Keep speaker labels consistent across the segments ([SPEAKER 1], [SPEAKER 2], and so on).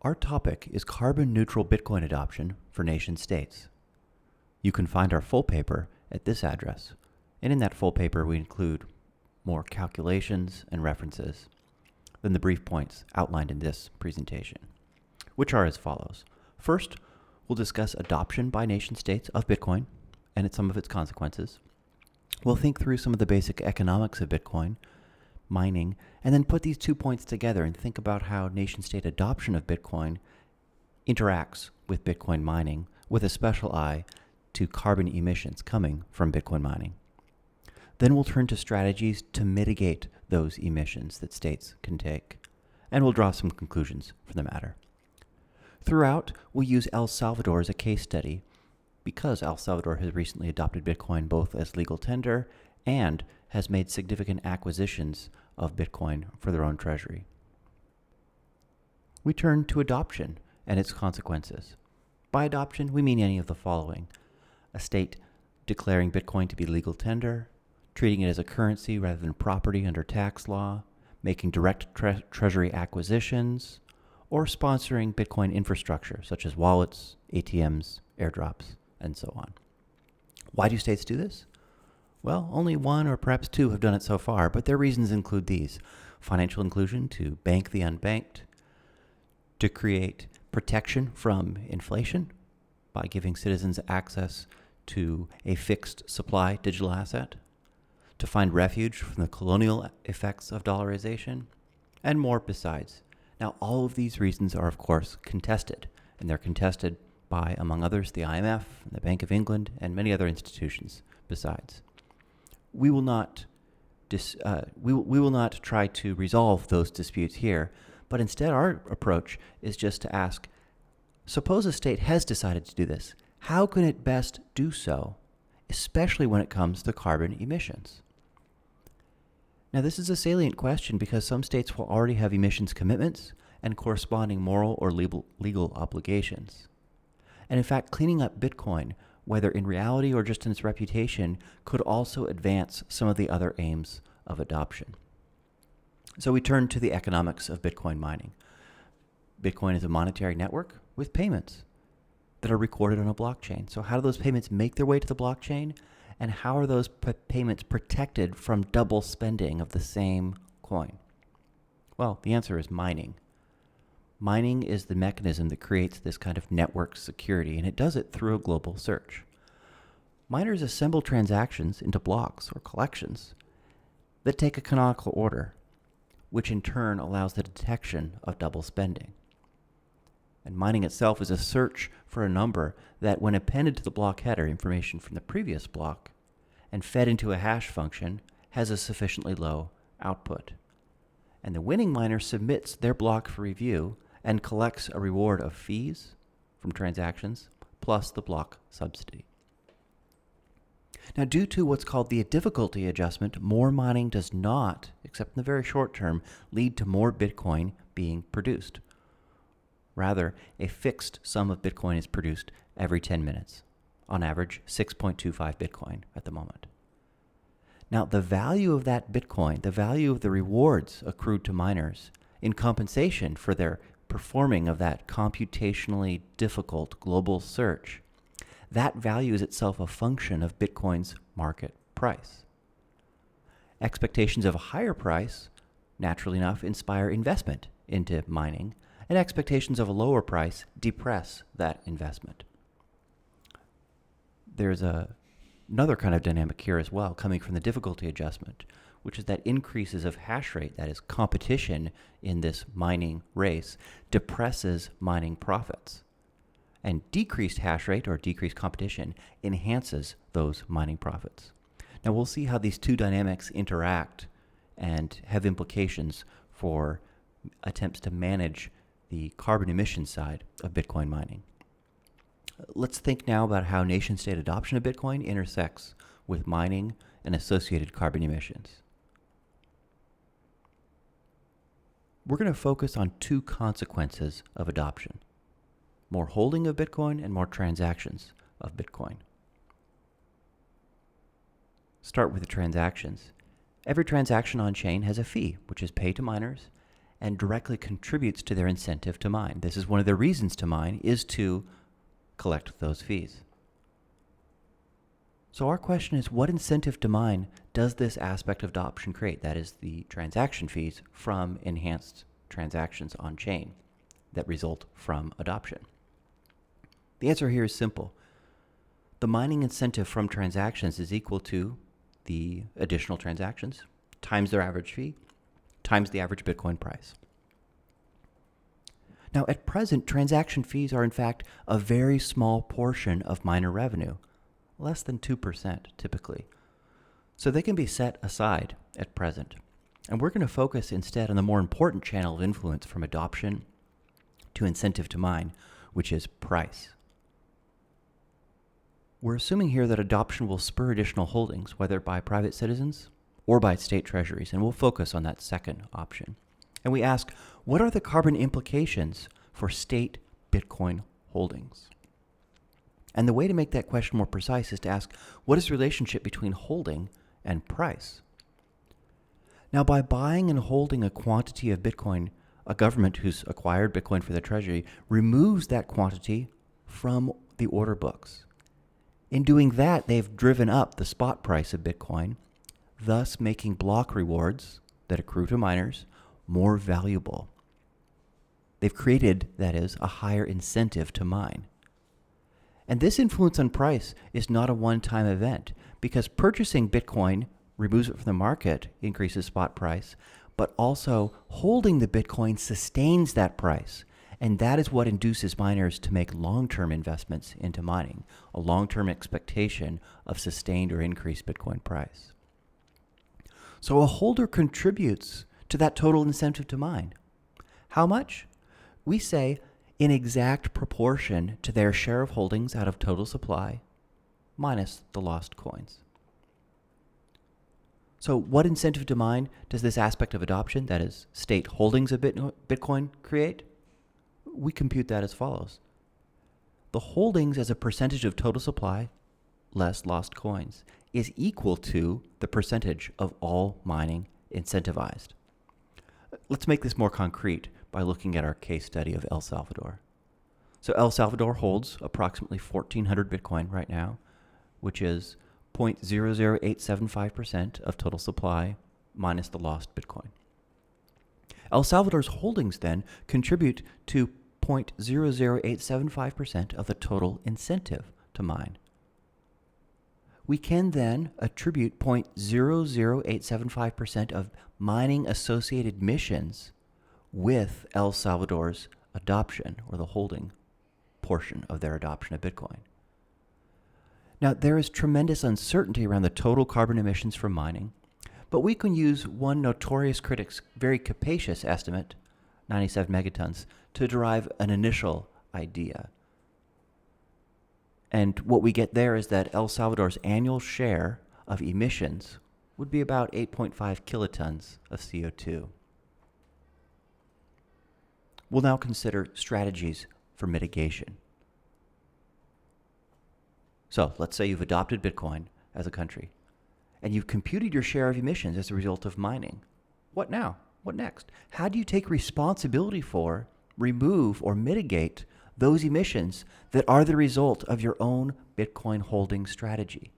[SPEAKER 1] Our topic is carbon neutral Bitcoin adoption for nation states. You can find our full paper at this address, and in that full paper we include more calculations and references than the brief points outlined in this presentation, which are as follows. First, we'll discuss adoption by nation states of Bitcoin and some of its consequences. We'll think through some of the basic economics of Bitcoin mining, and then put these 2 points together and think about how nation-state adoption of Bitcoin interacts with Bitcoin mining, with a special eye to carbon emissions coming from Bitcoin mining. Then we'll turn to strategies to mitigate those emissions that states can take, and we'll draw some conclusions from the matter. Throughout, we'll use El Salvador as a case study because El Salvador has recently adopted Bitcoin both as legal tender and has made significant acquisitions of Bitcoin for their own treasury. We turn to adoption and its consequences. By adoption, we mean any of the following: a state declaring Bitcoin to be legal tender, treating it as a currency rather than property under tax law, making direct treasury acquisitions, or sponsoring Bitcoin infrastructure such as wallets, ATMs, airdrops, and so on. Why do states do this? Well, only one or perhaps two have done it so far, but their reasons include these: financial inclusion to bank the unbanked, to create protection from inflation by giving citizens access to a fixed supply digital asset, to find refuge from the colonial effects of dollarization, and more besides. Now, all of these reasons are, of course, contested, and they're contested by, among others, the IMF, the Bank of England, and many other institutions besides. We will not try to resolve those disputes here, but instead our approach is just to ask, suppose a state has decided to do this, how can it best do so, especially when it comes to carbon emissions? Now, this is a salient question because some states will already have emissions commitments and corresponding moral or legal obligations. And in fact, cleaning up Bitcoin, whether in reality or just in its reputation, could also advance some of the other aims of adoption. So we turn to the economics of Bitcoin mining. Bitcoin is a monetary network with payments that are recorded on a blockchain. So how do those payments make their way to the blockchain? And how are those payments protected from double spending of the same coin? Well, the answer is mining. Mining is the mechanism that creates this kind of network security, and it does it through a global search. Miners assemble transactions into blocks or collections that take a canonical order, which in turn allows the detection of double spending. And mining itself is a search for a number that, when appended to the block header, information from the previous block, and fed into a hash function, has a sufficiently low output. And the winning miner submits their block for review and collects a reward of fees from transactions plus the block subsidy. Now, due to what's called the difficulty adjustment, more mining does not, except in the very short term, lead to more Bitcoin being produced. Rather, a fixed sum of Bitcoin is produced every 10 minutes, on average 6.25 Bitcoin at the moment. Now, the value of that Bitcoin, the value of the rewards accrued to miners in compensation for their performing of that computationally difficult global search, that value is itself a function of Bitcoin's market price. Expectations of a higher price, naturally enough, inspire investment into mining, and expectations of a lower price depress that investment. There's another kind of dynamic here as well, coming from the difficulty adjustment, which is that increases of hash rate, that is competition in this mining race, depresses mining profits. And decreased hash rate or decreased competition enhances those mining profits. Now we'll see how these two dynamics interact and have implications for attempts to manage the carbon emission side of Bitcoin mining. Let's think now about how nation-state adoption of Bitcoin intersects with mining and associated carbon emissions. We're going to focus on two consequences of adoption: more holding of Bitcoin and more transactions of Bitcoin. Start with the transactions. Every transaction on chain has a fee, which is paid to miners, and directly contributes to their incentive to mine. This is one of their reasons to mine, is to collect those fees. So our question is, what incentive to mine does this aspect of adoption create? That is the transaction fees from enhanced transactions on chain that result from adoption. The answer here is simple. The mining incentive from transactions is equal to the additional transactions times their average fee times the average Bitcoin price. Now, at present, transaction fees are in fact a very small portion of miner revenue, less than 2% typically. So they can be set aside at present. And we're going to focus instead on the more important channel of influence from adoption to incentive to mine, which is price. We're assuming here that adoption will spur additional holdings, whether by private citizens or by state treasuries, and we'll focus on that second option. And we ask, what are the carbon implications for state Bitcoin holdings? And the way to make that question more precise is to ask, what is the relationship between holding and price? Now, by buying and holding a quantity of Bitcoin, a government who's acquired Bitcoin for the treasury removes that quantity from the order books. In doing that, they've driven up the spot price of Bitcoin, thus making block rewards that accrue to miners more valuable. They've created, that is, a higher incentive to mine. And this influence on price is not a one-time event, because purchasing Bitcoin removes it from the market, increases spot price, but also holding the Bitcoin sustains that price. And that is what induces miners to make long-term investments into mining, a long-term expectation of sustained or increased Bitcoin price. So a holder contributes to that total incentive to mine. How much? We say in exact proportion to their share of holdings out of total supply minus the lost coins. So what incentive to mine does this aspect of adoption, that is state holdings of Bitcoin, create? We compute that as follows. The holdings as a percentage of total supply less lost coins is equal to the percentage of all mining incentivized. Let's make this more concrete by looking at our case study of El Salvador. So El Salvador holds approximately 1,400 Bitcoin right now, which is 0.00875% of total supply minus the lost Bitcoin. El Salvador's holdings then contribute to 0.00875% of the total incentive to mine. We can then attribute 0.00875% of mining associated missions with El Salvador's adoption, or the holding portion of their adoption of Bitcoin. Now, there is tremendous uncertainty around the total carbon emissions from mining, but we can use one notorious critic's very capacious estimate, 97 megatons, to derive an initial idea. And what we get there is that El Salvador's annual share of emissions would be about 8.5 kilotons of CO2. We'll now consider strategies for mitigation. So let's say you've adopted Bitcoin as a country, and you've computed your share of emissions as a result of mining. What now? What next? How do you take responsibility for, remove, or mitigate those emissions that are the result of your own Bitcoin holding strategy?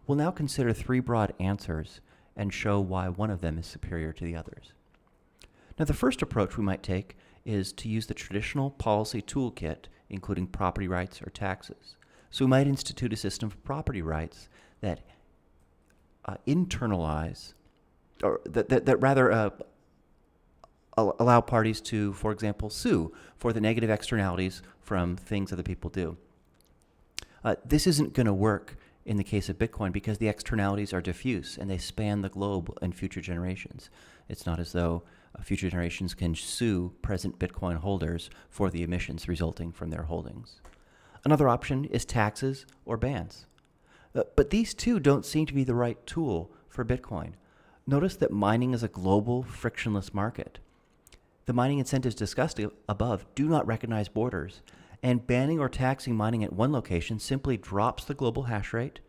[SPEAKER 1] We'll now consider three broad answers and show why one of them is superior to the others. Now, the first approach we might take is to use the traditional policy toolkit, including property rights or taxes. So we might institute a system of property rights that internalize, or that rather allow parties to, for example, sue for the negative externalities from things other people do. This isn't going to work in the case of Bitcoin because the externalities are diffuse and they span the globe and future generations. It's not as though future generations can sue present Bitcoin holders for the emissions resulting from their holdings. Another option is taxes or bans. But these two don't seem to be the right tool for Bitcoin. Notice that mining is a global, frictionless market. The mining incentives discussed above do not recognize borders, and banning or taxing mining at one location simply drops the global hash rate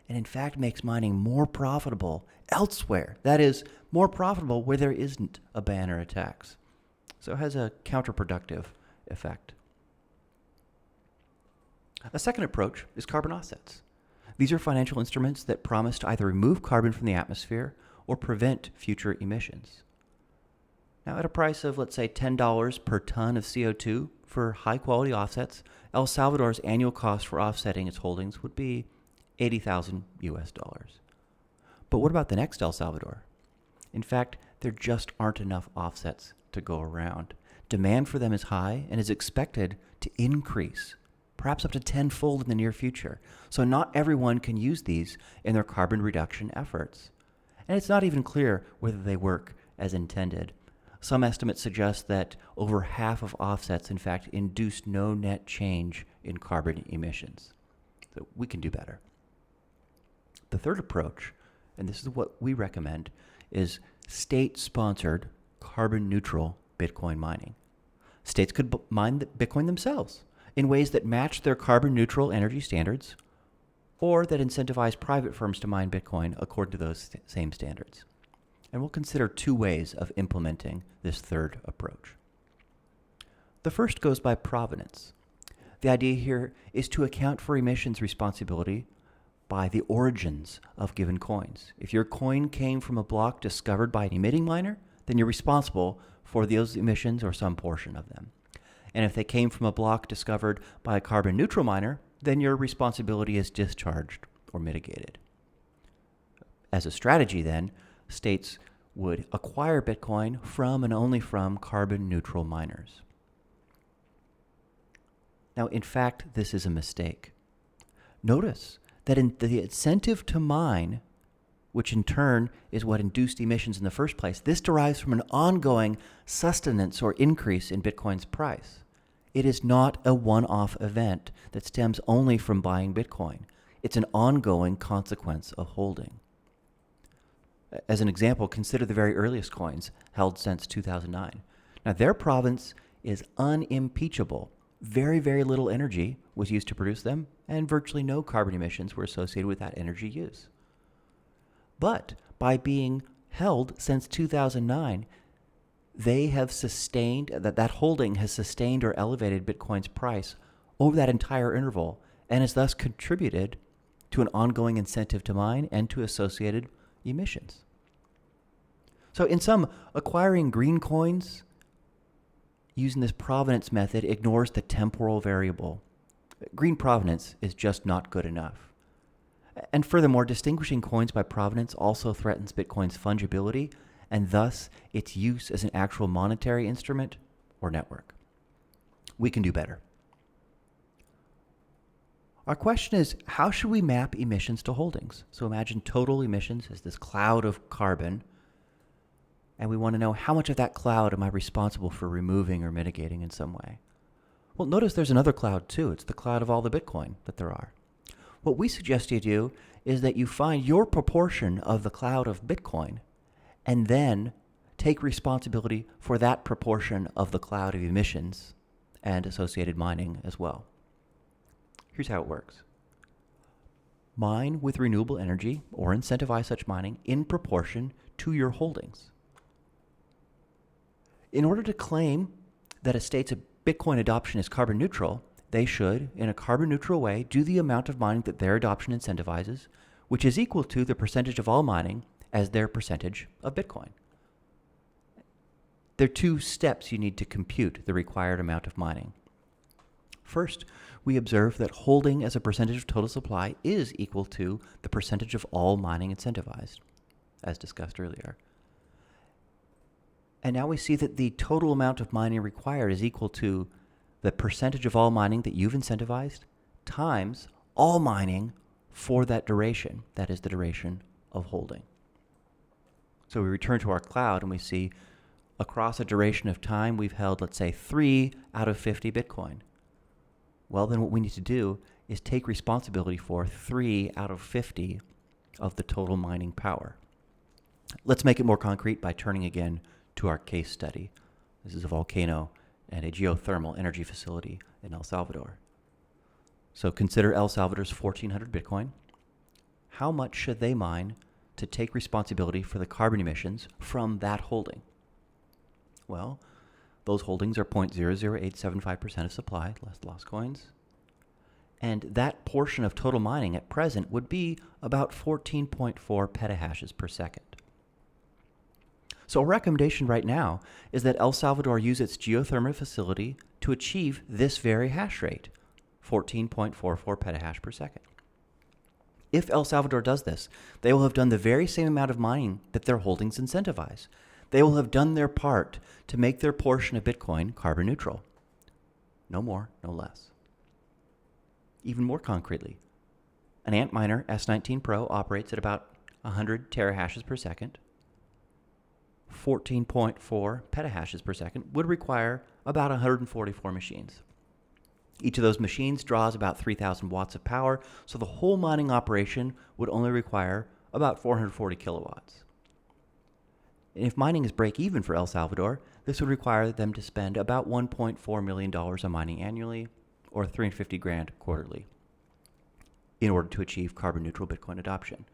[SPEAKER 1] and in fact makes mining more profitable elsewhere. That is, more profitable where there isn't a ban or a tax. So it has a counterproductive effect. A second approach is carbon offsets. These are financial instruments that promise to either remove carbon from the atmosphere or prevent future emissions. Now, at a price of, let's say, $10 per ton of CO2 for high-quality offsets, El Salvador's annual cost for offsetting its holdings would be $80,000 US. But what about the next El Salvador? In fact, there just aren't enough offsets to go around. Demand for them is high and is expected to increase, perhaps up to tenfold in the near future. So not everyone can use these in their carbon reduction efforts. And it's not even clear whether they work as intended. Some estimates suggest that over half of offsets, in fact, induce no net change in carbon emissions. So we can do better. The third approach, and this is what we recommend, is state-sponsored carbon-neutral Bitcoin mining. States could mine Bitcoin themselves in ways that match their carbon-neutral energy standards, or that incentivize private firms to mine Bitcoin according to those same standards. And we'll consider two ways of implementing this third approach. The first goes by provenance. The idea here is to account for emissions responsibility by the origins of given coins. If your coin came from a block discovered by an emitting miner, then you're responsible for those emissions or some portion of them. And if they came from a block discovered by a carbon neutral miner, then your responsibility is discharged or mitigated. As a strategy then, states would acquire Bitcoin from and only from carbon neutral miners. Now, in fact, this is a mistake. Notice that in the incentive to mine, which in turn is what induced emissions in the first place, this derives from an ongoing sustenance or increase in Bitcoin's price. It is not a one-off event that stems only from buying Bitcoin. It's an ongoing consequence of holding. As an example, consider the very earliest coins held since 2009. Now, their provenance is unimpeachable. Very, very little energy was used to produce them, and virtually no carbon emissions were associated with that energy use. But by being held since 2009, they have sustained, that holding has sustained or elevated Bitcoin's price over that entire interval, and has thus contributed to an ongoing incentive to mine and to associated emissions. So in sum, acquiring green coins using this provenance method ignores the temporal variable. Green provenance is just not good enough. And furthermore, distinguishing coins by provenance also threatens Bitcoin's fungibility and thus its use as an actual monetary instrument or network. We can do better. Our question is, how should we map emissions to holdings? So imagine total emissions as this cloud of carbon, and we want to know how much of that cloud am I responsible for removing or mitigating in some way. Well, notice there's another cloud too. It's the cloud of all the Bitcoin that there are. What we suggest you do is that you find your proportion of the cloud of Bitcoin and then take responsibility for that proportion of the cloud of emissions and associated mining as well. Here's how it works. Mine with renewable energy or incentivize such mining in proportion to your holdings. In order to claim that a state's Bitcoin adoption is carbon neutral, they should, in a carbon neutral way, do the amount of mining that their adoption incentivizes, which is equal to the percentage of all mining as their percentage of Bitcoin. There are two steps you need to compute the required amount of mining. First, we observe that holding as a percentage of total supply is equal to the percentage of all mining incentivized, as discussed earlier. And now we see that the total amount of mining required is equal to the percentage of all mining that you've incentivized times all mining for that duration. That is the duration of holding. So we return to our cloud and we see across a duration of time, we've held, let's say, 3 out of 50 Bitcoin. Well, then what we need to do is take responsibility for 3 out of 50 of the total mining power. Let's make it more concrete by turning again to our case study. This is a volcano and a geothermal energy facility in El Salvador. So consider El Salvador's 1,400 Bitcoin. how much should they mine to take responsibility for the carbon emissions from that holding? Well, those holdings are 0.00875% of supply, less lost coins. And that portion of total mining at present would be about 14.4 petahashes per second. So a recommendation right now is that El Salvador use its geothermal facility to achieve this very hash rate, 14.44 petahash per second. If El Salvador does this, they will have done the very same amount of mining that their holdings incentivize. They will have done their part to make their portion of Bitcoin carbon neutral. No more, no less. Even more concretely, an Antminer S19 Pro operates at about 100 terahashes per second. 14.4 petahashes per second would require about 144 machines. Each of those machines draws about 3,000 watts of power, so the whole mining operation would only require about 440 kilowatts. And if mining is break even for El Salvador, this would require them to spend about $1.4 million on mining annually, or $350,000 quarterly, in order to achieve carbon neutral Bitcoin adoption.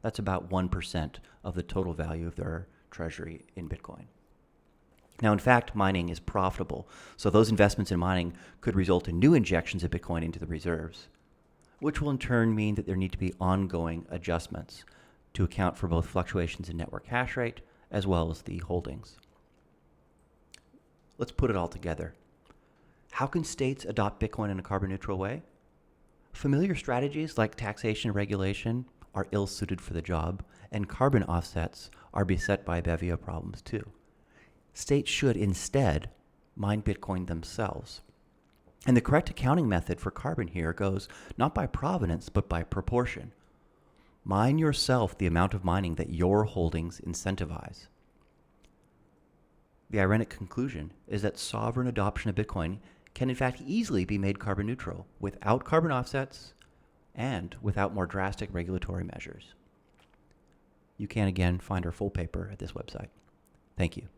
[SPEAKER 1] That's about 1% of the total value of their treasury in Bitcoin. Now, in fact, mining is profitable, so those investments in mining could result in new injections of Bitcoin into the reserves, which will in turn mean that there need to be ongoing adjustments to account for both fluctuations in network hash rate as well as the holdings. Let's put it all together. How can states adopt Bitcoin in a carbon neutral way? Familiar strategies like taxation and regulation are ill-suited for the job, and carbon offsets are beset by a bevy of problems too. States should instead mine Bitcoin themselves. And the correct accounting method for carbon here goes not by provenance, but by proportion. Mine yourself the amount of mining that your holdings incentivize. The ironic conclusion is that sovereign adoption of Bitcoin can in fact easily be made carbon neutral without carbon offsets and without more drastic regulatory measures. You can again find our full paper at this website. Thank you.